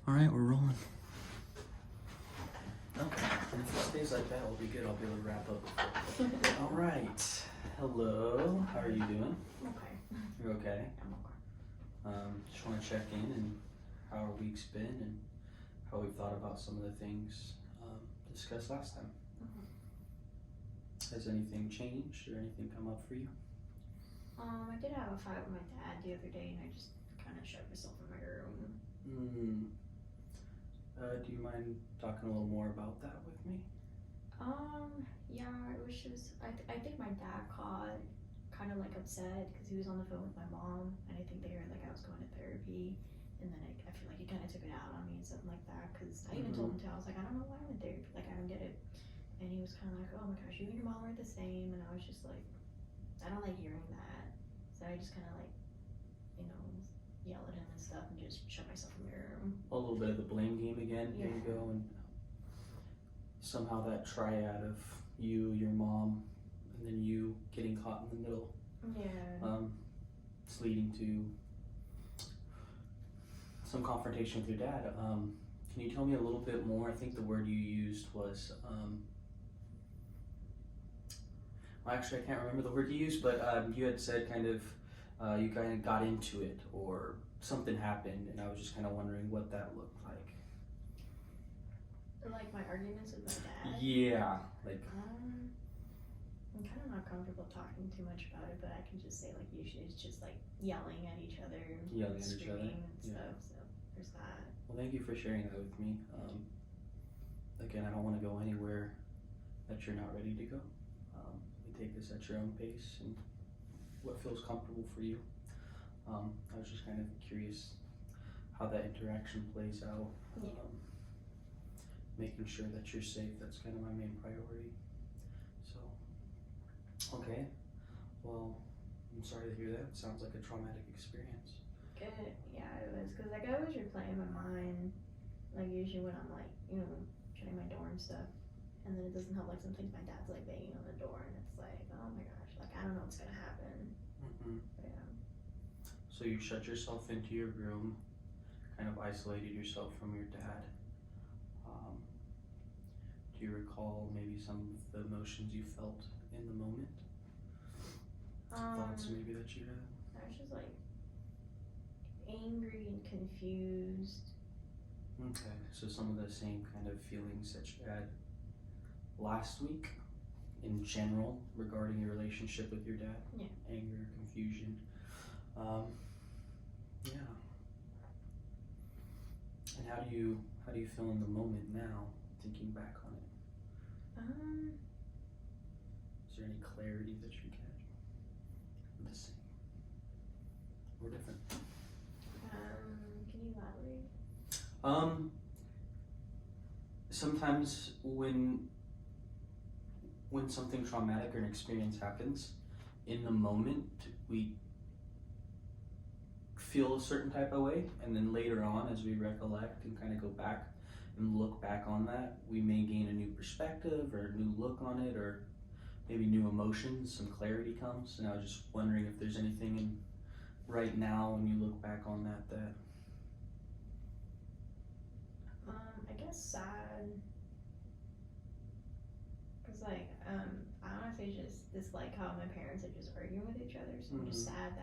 All right, we're rolling. Okay, and if it stays like that, we'll be good. I'll be able to wrap up. All right. Hello. How are you doing? Okay. You're okay? I'm okay. Just want to check in and how our week's been and how we've thought about some of the things discussed last time. Has anything changed or anything come up for you? I did have a fight with my dad the other day, and I just kind of shut myself in my room. Do you mind talking a little more about that with me? Yeah, it was just I think my dad caught kind of like upset because he was on the phone with my mom, and I think they heard like I was going to therapy, and then I feel like he kind of took it out on me and something like that. Because I even told him I was like, I don't know why I'm in therapy, like I don't get it. And he was kind of like, oh my gosh, you and your mom are the same. And I was just like, I don't like hearing that. So I just kind of like, yell at him and stuff and just shut myself in my room. A little bit of the blame game again. Yeah. Here you go. And somehow that triad of you, your mom, and then you getting caught in the middle. Yeah. It's leading to some confrontation with your dad. Can you tell me a little bit more? I think the word you used was, well, actually, I can't remember the word you used, but you had said you kind of got into it or something happened, and I was just kind of wondering what that looked like. Like my arguments with my dad? Yeah, like. I'm kind of not comfortable talking too much about it, but I can just say like usually it's just like yelling at each other, Yelling at each other. Screaming and stuff. So there's that. Well, thank you for sharing that with me. Again, I don't want to go anywhere that you're not ready to go. You take this at your own pace and what feels comfortable for you. I was just kind of curious how that interaction plays out. Yeah. Making sure that you're safe, that's kind of my main priority. So, okay. Well, I'm sorry to hear that. Sounds like a traumatic experience. Good. Yeah, it was. Because like I always replay in my mind, like usually when I'm like, shutting my door and stuff. And then it doesn't help, like sometimes my dad's like banging on the door and it's like, oh my gosh, like I don't know what's gonna happen. Yeah. So you shut yourself into your room, kind of isolated yourself from your dad. Do you recall maybe some of the emotions you felt in the moment? Thoughts maybe that you had? I was just like angry and confused. Okay, so some of the same kind of feelings that you had last week in general regarding your relationship with your dad? Yeah. Anger, confusion. Yeah. And how do you feel in the moment now, thinking back on it? Is there any clarity that you get? The same or different? Can you elaborate? Sometimes when something traumatic or an experience happens, in the moment we feel a certain type of way, and then later on as we recollect and kind of go back and look back on that, we may gain a new perspective or a new look on it, or maybe new emotions, some clarity comes. And I was just wondering if there's anything in right now when you look back on that I guess sad. Cause like, I honestly just dislike how my parents are just arguing with each other. So I'm just sad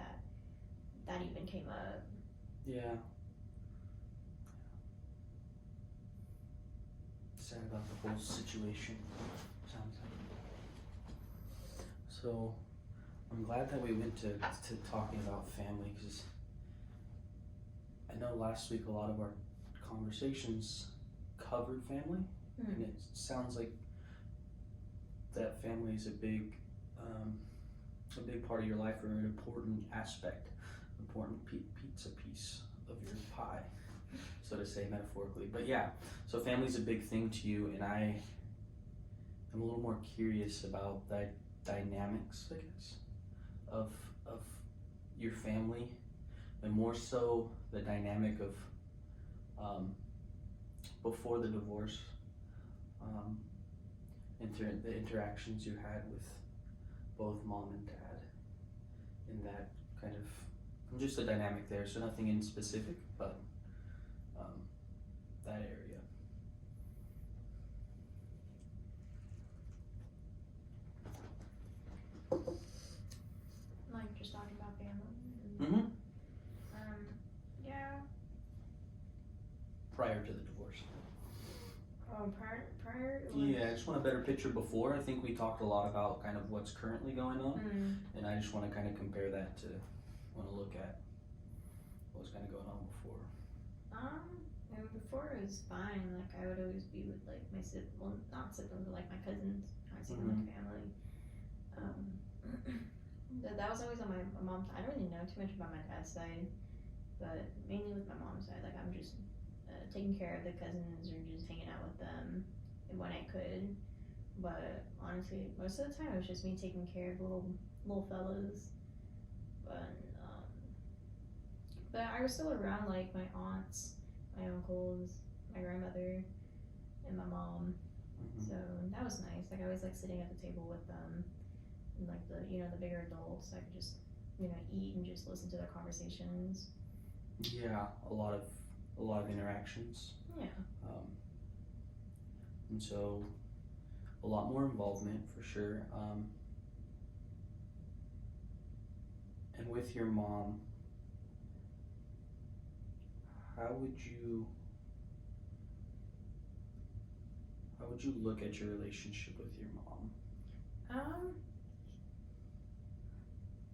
that even came up. Yeah. Sad about the whole situation, sounds like. So, I'm glad that we went to talking about family, because I know last week a lot of our conversations covered family, and it sounds like that family is a big part of your life, or an important aspect, important pizza piece of your pie, so to say, metaphorically. But yeah, so family's a big thing to you, and I am a little more curious about the dynamics, I guess, of your family, and more so the dynamic of before the divorce, the interactions you had with both mom and dad, in that kind of just the dynamic there. So nothing in specific, but that area. Like just talking about family. Mm-hmm. Yeah. Prior to the divorce. Oh, prior. Yeah, I just want a better picture before. I think we talked a lot about kind of what's currently going on, and I just want to kind of compare that to, want to look at what was kind of going on before. I mean, before it was fine. Like I would always be with like my well, not siblings, but like my cousins. I see them like family. That was always on my mom's side. I don't really know too much about my dad's side, but mainly with my mom's side. Like I'm just taking care of the cousins or just hanging out with them when I could. But honestly, most of the time it was just me taking care of little fellas. But I was still around like my aunts, my uncles, my grandmother, and my mom. So that was nice. Like I was like sitting at the table with them, and like the the bigger adults. I could just eat and just listen to their conversations. Yeah, a lot of interactions. Yeah. And so a lot more involvement for sure. And with your mom, how would you look at your relationship with your mom?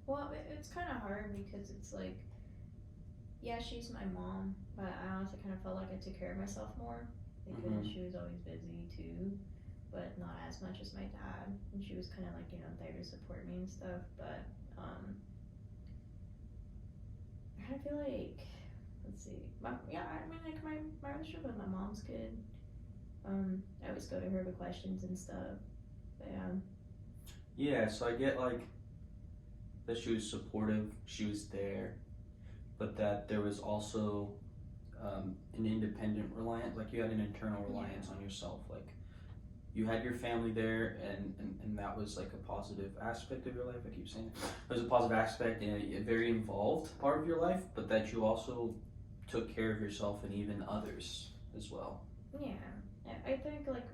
Well, it's kind of hard because it's like, yeah, she's my mom, but I honestly kind of felt like I took care of myself more because she was always busy too, but not as much as my dad. And she was kind of like, there to support me and stuff. But I kind of feel like, let's see, I mean, like my relationship with my mom's good. I always go to her with questions and stuff. But yeah. Yeah, so I get like that she was supportive, she was there, but that there was also an independent reliance, like you had an internal reliance on yourself. Like you had your family there, and that was like a positive aspect of your life. I keep saying it was a positive aspect and a very involved part of your life, but that you also took care of yourself and even others as well. Yeah. I think like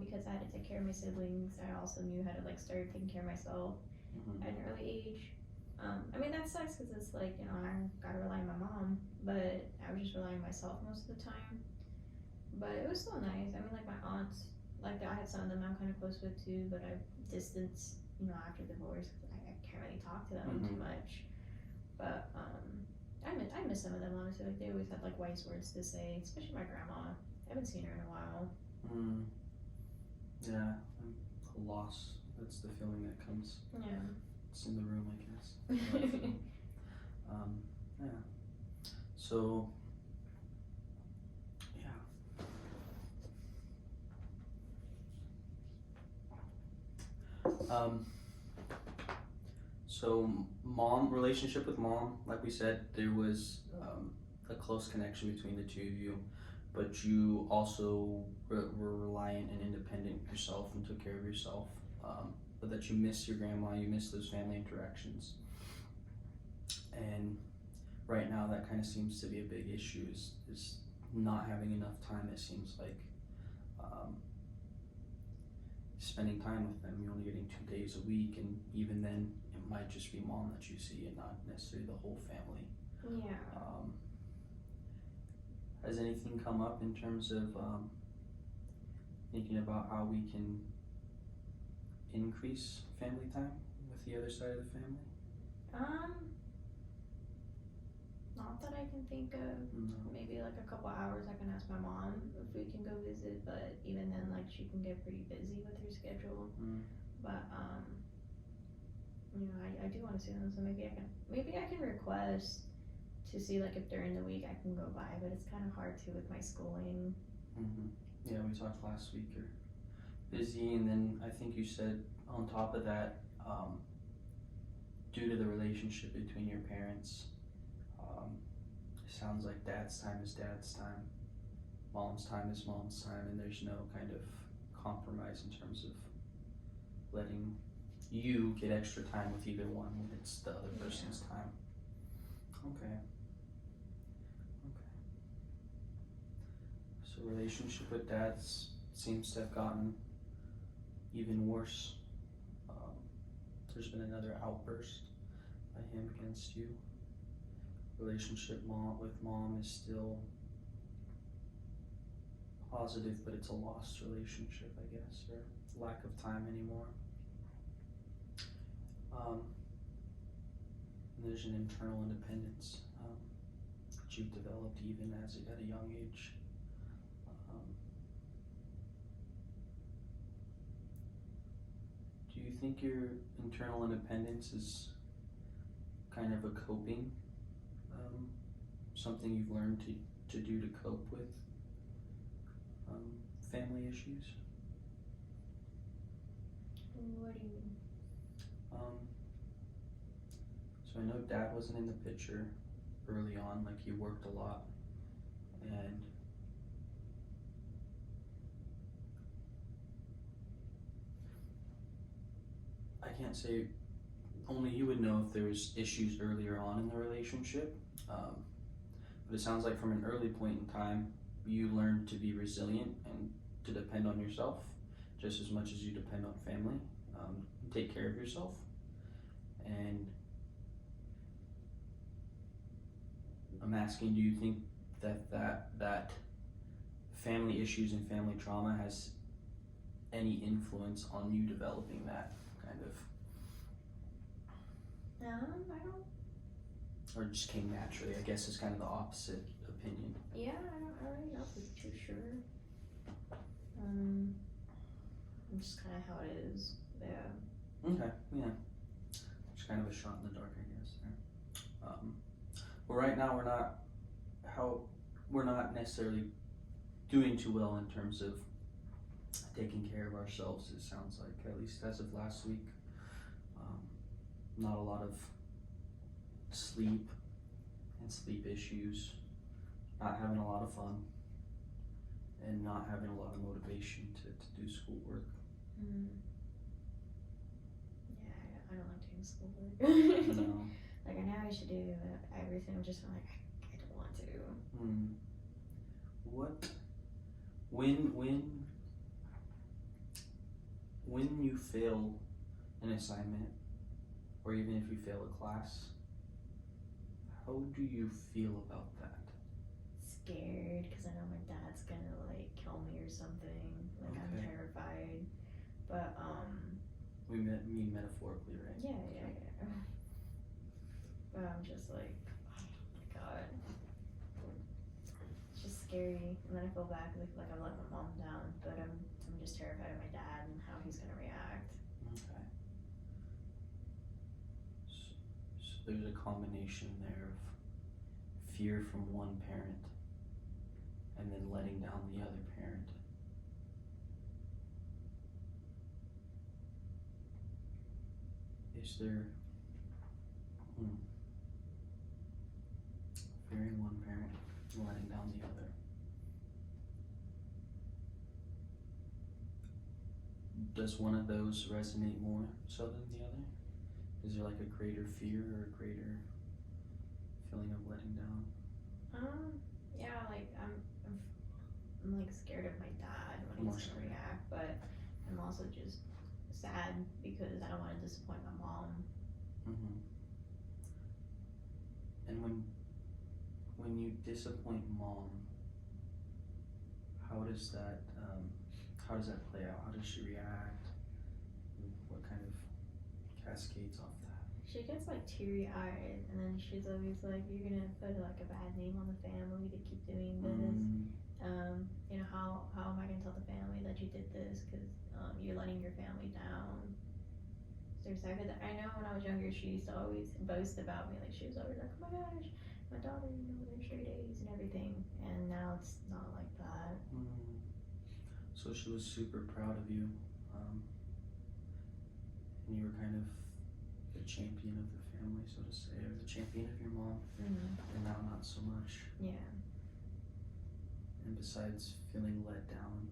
because I had to take care of my siblings, I also knew how to like start taking care of myself at an early age. I mean that sucks because it's like I gotta rely on my mom, but I was just relying on myself most of the time. But it was still nice. I mean like my aunts, like I had some of them I'm kind of close with too, but I distanced after divorce because I can't really talk to them too much. But I miss some of them honestly. Like they always had like wise words to say, especially my grandma. I haven't seen her in a while. Yeah, a loss. That's the feeling that comes. Yeah. It's in the room, I guess. Yeah. So, yeah. So relationship with mom, like we said, there was a close connection between the two of you, but you also were reliant and independent yourself and took care of yourself. But that you miss your grandma, you miss those family interactions. And right now that kind of seems to be a big issue is not having enough time, it seems like. Spending time with them, you're only getting 2 days a week, and even then it might just be mom that you see and not necessarily the whole family. Yeah. Has anything come up in terms of thinking about how we can increase family time with the other side of the family? Not that I can think of. No. Maybe like a couple hours I can ask my mom if we can go visit, but even then like she can get pretty busy with her schedule. But I do want to see them, so maybe I can request to see like if during the week I can go by, but it's kind of hard too with my schooling. Yeah, we talked last week, you're busy, and then I think you said on top of that, due to the relationship between your parents, sounds like dad's time is dad's time, mom's time is mom's time, and there's no kind of compromise in terms of letting you get extra time with either one when it's the other person's time. Okay. So relationship with dad seems to have gotten even worse. Um, there's been another outburst by him against you. Relationship with mom is still positive, but it's a lost relationship, I guess, or lack of time anymore. And there's an internal independence that you've developed even at a young age. Do you think your internal independence is kind of a coping, something you've learned to do to cope with family issues? What do you mean? So I know dad wasn't in the picture early on, like he worked a lot, and I can't say, only you would know if there was issues earlier on in the relationship, but it sounds like from an early point in time you learned to be resilient and to depend on yourself just as much as you depend on family. Take care of yourself, and I'm asking, do you think that family issues and family trauma has any influence on you developing that kind of, I don't. or just came naturally? I guess is kind of the opposite opinion. Yeah, I don't really know if it's too sure. Just kind of how it is. Yeah. Okay, yeah. Just kind of a shot in the dark, I guess. There. Well, right now we're not necessarily doing too well in terms of taking care of ourselves. It sounds like, at least as of last week, not a lot of sleep and sleep issues, not having a lot of fun, and not having a lot of motivation to do schoolwork. Yeah, I don't like doing schoolwork. No. Like, I know I should do everything, I'm just like, I don't want to. What, when you fail an assignment, or even if you fail a class, how do you feel about that? Scared, because I know my dad's gonna like kill me or something. Like, I'm Okay. terrified. But We mean metaphorically, right? yeah. But I'm just like, oh my god, it's just scary. And then I feel bad like I've let my mom down. But I'm just terrified of my dad and how he's gonna react. Okay. So there's a combination there of fear from one parent and then letting down the other parent. Is there fearing one parent and letting down the other? Does one of those resonate more so than the other? Is there like a greater fear or a greater feeling of letting down? Yeah, like I'm like scared of my dad when he's gonna react, but I'm also just sad because I don't want to disappoint my mom. And when you disappoint mom, how does that play out? How does she react? What kind of cascades off that? She gets like teary eyed, and then she's always like, "You're gonna put like a bad name on the family to keep doing this. You know, how am I gonna tell the family that you did this? Because you're letting your family down." So excited that I know when I was younger, she used to always boast about me. Like, she was always like, "Oh my gosh, my daughter, you know, they're straight A's and everything." And now it's not like that. So she was super proud of you, and you were kind of the champion of the family, so to say, or the champion of your mom, and now not so much. Yeah. And besides feeling let down,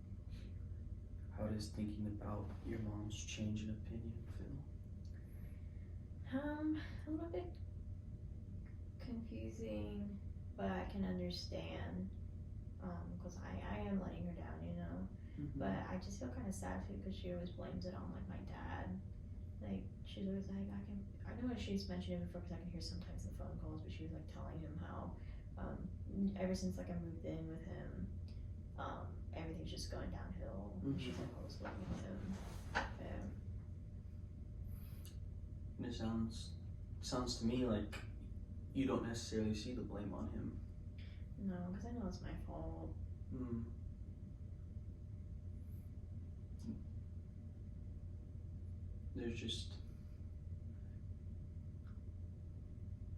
how does thinking about your mom's change in opinion feel? A little bit confusing, but I can understand. Because I am letting her down, you know. But I just feel kind of sad too because she always blames it on like my dad. Like she's always like, I know she's mentioned it before because I can hear sometimes the phone calls, but she was like telling him how ever since like I moved in with him, everything's just going downhill. She's like always blaming him. And it sounds to me like you don't necessarily see the blame on him. No, because I know it's my fault.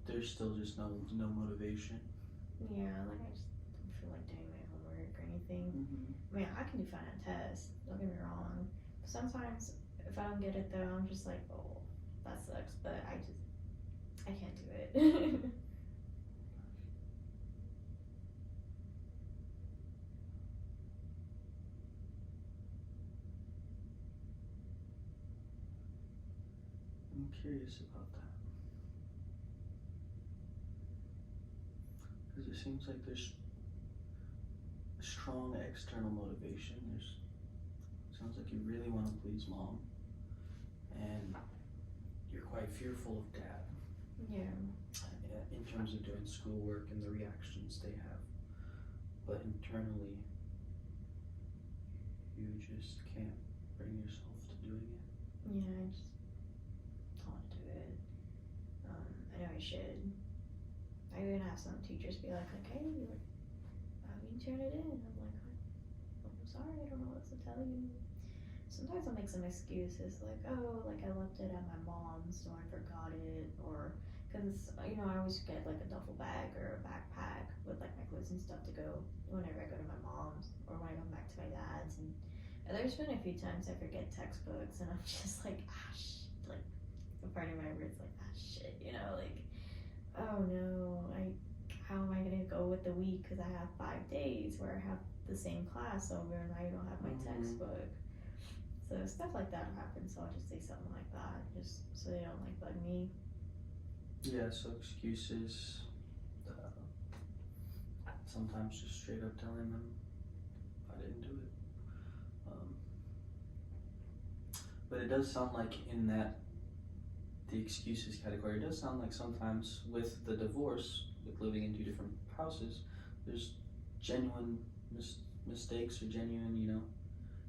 There's still just no motivation. Yeah, like I just don't feel like doing my homework or anything. I mean, I can do fine on tests, don't get me wrong. But sometimes if I don't get it though, I'm just like, oh, that sucks, but I can't do it. I'm curious about that. Because it seems like there's a strong external motivation. Sounds like you really want to please mom. And you're quite fearful of dad. Yeah. In terms of doing schoolwork and the reactions they have. But internally, you just can't bring yourself to doing it. Yeah, I just don't want to do it. I know I should. I even have some teachers be like, hey, you turn it in. I'm like, I'm sorry, I don't know what to tell you. Sometimes I'll make some excuses like, oh, like I left it at my mom's, so I forgot it, or because you know I always get like a duffel bag or a backpack with like my clothes and stuff to go whenever I go to my mom's or when I go back to my dad's, and there's been a few times I forget textbooks and I'm just like, like a part of my brain's like, shit, you know, like, oh no, how am I gonna go with the week because I have 5 days where I have the same class over and I don't have my textbook. So stuff like that happens, so I'll just say something like that, just so they don't like bug me. Yeah, so excuses, sometimes just straight up telling them I didn't do it. But it does sound like in that, the excuses category, it does sound like sometimes with the divorce, with living in 2 different houses, there's genuine mistakes or genuine, you know,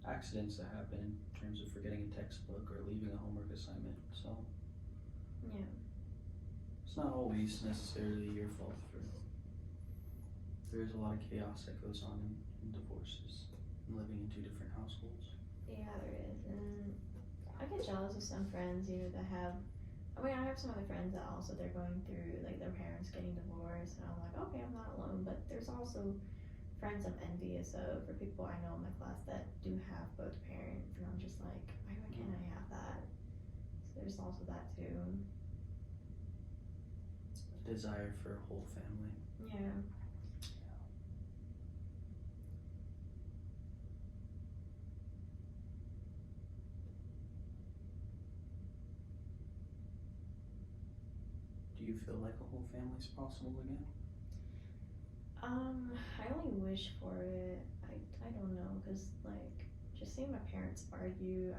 accidents that happen in terms of forgetting a textbook or leaving a homework assignment. So yeah, it's not always necessarily your fault. There's a lot of chaos that goes on in divorces and living in 2 different households. Yeah, there is, and I get jealous of some friends, you know, that have. I mean, I have some other friends that also they're going through like their parents getting divorced, and I'm like, okay, I'm not alone. But there's also friends I'm envious of, or people I know in my class that do have both parents, and I'm just like, why can't I have that? So there's also that too. A desire for a whole family. Yeah. Do you feel like a whole family's possible again? I only wish for it. I don't know, cause like just seeing my parents argue,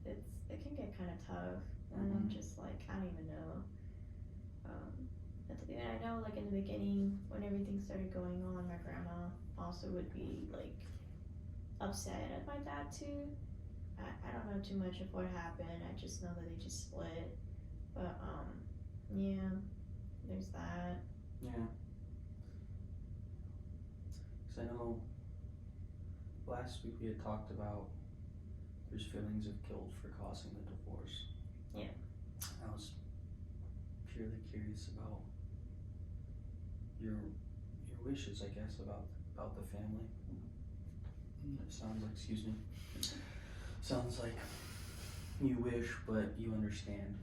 it can get kind of tough, and I'm just like I don't even know. And I know like in the beginning when everything started going on, my grandma also would be like upset at my dad too. I don't know too much of what happened. I just know that they just split. But yeah, there's that. Yeah. Because I know last week we had talked about there's feelings of guilt for causing the divorce. Yeah. I was purely curious about your wishes, I guess, about the family. It sounds like, sounds like you wish, but you understand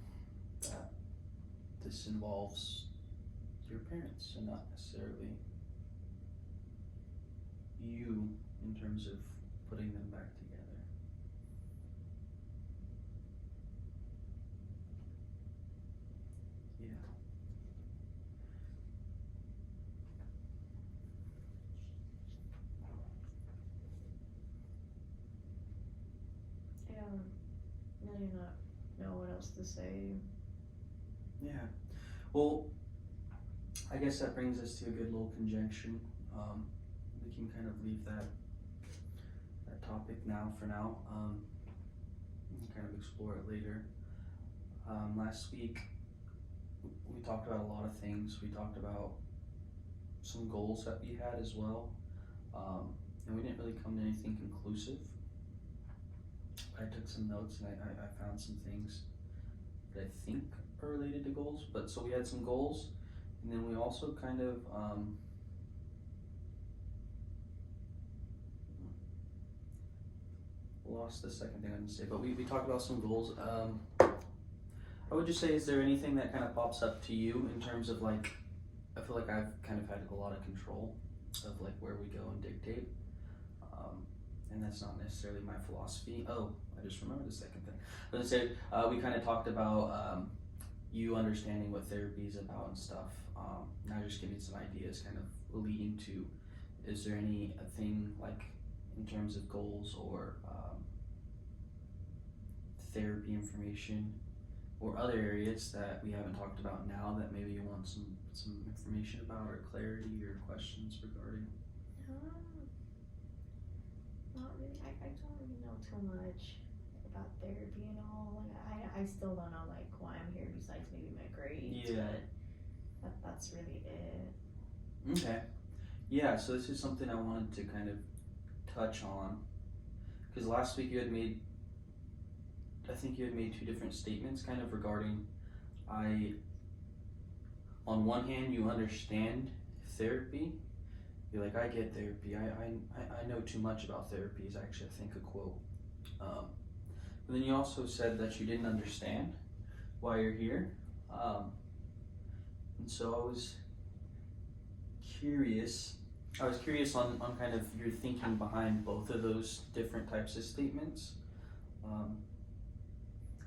that this involves your parents and not necessarily you in terms of putting them back together. Yeah. really not know what else to say. Yeah. Well, I guess that brings us to a good little conjunction. We can kind of leave that topic now for now. We can kind of explore it later. Last week we talked about a lot of things. We talked about some goals that we had as well, and we didn't really come to anything conclusive. I took some notes and I found some things that I think are related to goals. But so we had some goals, and then we also kind of lost the second thing I was going to say. But we talked about some goals. I would just say, is there anything that kind of pops up to you in terms of like, I feel like I've kind of had a lot of control of like where we go and dictate, and that's not necessarily my philosophy. Oh, I just remembered the second thing. I was gonna say, we kind of talked about you understanding what therapy is about and stuff. Now just give me some ideas, kind of leading to, is there anything like in terms of goals or therapy information or other areas that we haven't talked about now that maybe you want some information about or clarity or questions regarding? Not really. I don't really know too much about therapy and all. Like I still don't know like why I'm here besides maybe my grades. Yeah. But that's really it. Okay. Yeah, so this is something I wanted to kind of touch on, because last week I think you had made two different statements kind of regarding, on one hand, you understand therapy. You're like, I get therapy. I know too much about therapy is actually, I think, a quote. But then you also said that you didn't understand why you're here. And so I was curious on kind of your thinking behind both of those different types of statements.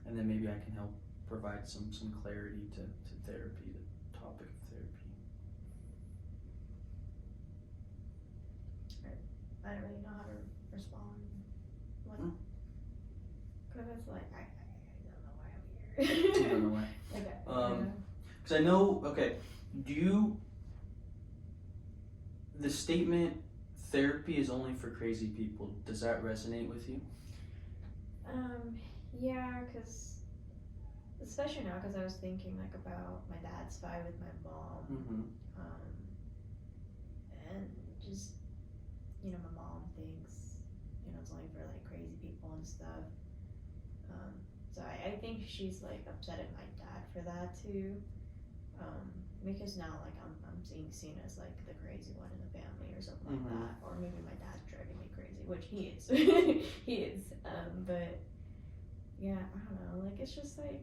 And then maybe I can help provide some clarity to therapy, the topic of therapy. I don't really know how to respond. Because it's like, I don't know why I'm here. You don't know why? Okay. Because I know, okay, the statement, therapy is only for crazy people, does that resonate with you? Yeah, because especially now, because I was thinking like about my dad's fight with my mom, Mm-hmm. and just my mom thinks it's only for like crazy people and stuff. So I think she's like upset at my dad for that too, because now like I'm being seen as like the crazy one in the family or something like that, or maybe my dad's driving me crazy, which he is. He is. But yeah, I don't know. Like it's just like,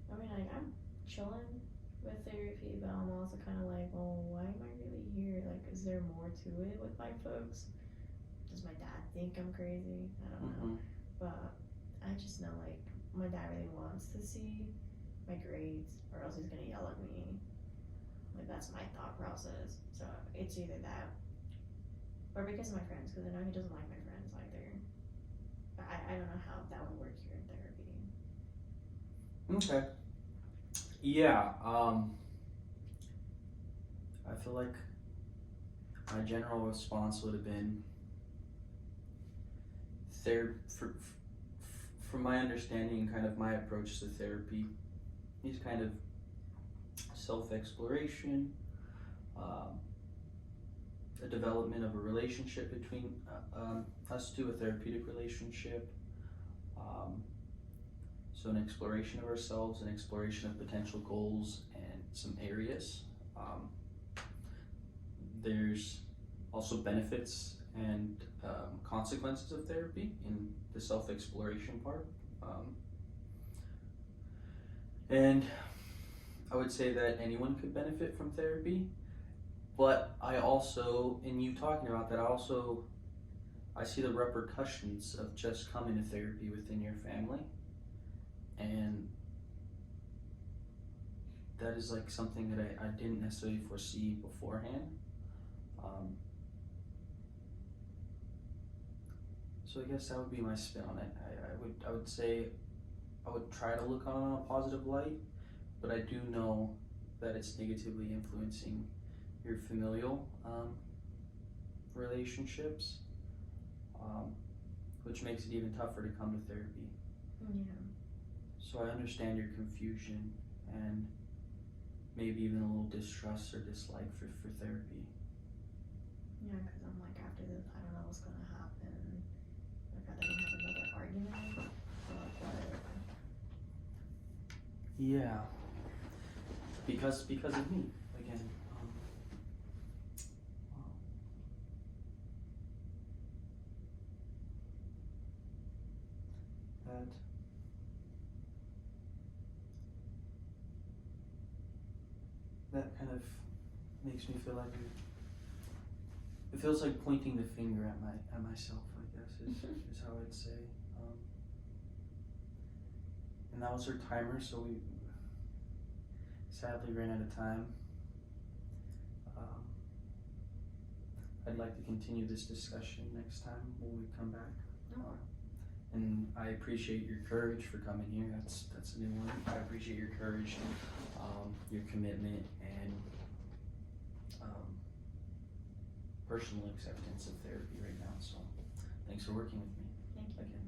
I mean, like I'm chilling with therapy, but I'm also kind of like, well, why am I really here? Like, is there more to it with my folks? Does my dad think I'm crazy? I don't know. But I just know like my dad really wants to see my grades, or else he's gonna yell at me. Like that's my thought process. So it's either that, or because of my friends, because I know he doesn't like my friends either. But I don't know how that would work here in therapy. Okay. Yeah. I feel like my general response would have been from my understanding, kind of my approach to therapy is kind of self-exploration, a development of a relationship between us two, a therapeutic relationship. So an exploration of ourselves, an exploration of potential goals and some areas. There's also benefits and consequences of therapy in the self-exploration part. And I would say that anyone could benefit from therapy, but I also, in you talking about that, I see the repercussions of just coming to therapy within your family. And that is like something that I didn't necessarily foresee beforehand. So I guess that would be my spin on it. I would say I would try to look on a positive light, but I do know that it's negatively influencing your familial relationships, which makes it even tougher to come to therapy. Yeah. So I understand your confusion and maybe even a little distrust or dislike for therapy. Yeah, because I'm like, after this, I don't know what's gonna happen. Like, are they gonna have another argument? Or like, what? Yeah, because of me again. Wow. That kind of makes me feel like it feels like pointing the finger at myself. I guess is how I'd say. And that was our timer, so we sadly ran out of time. I'd like to continue this discussion next time when we come back. Oh. And I appreciate your courage for coming here. That's a new one. I appreciate your courage, your commitment, and personal acceptance of therapy right now. So thanks for working with me Thank you. again.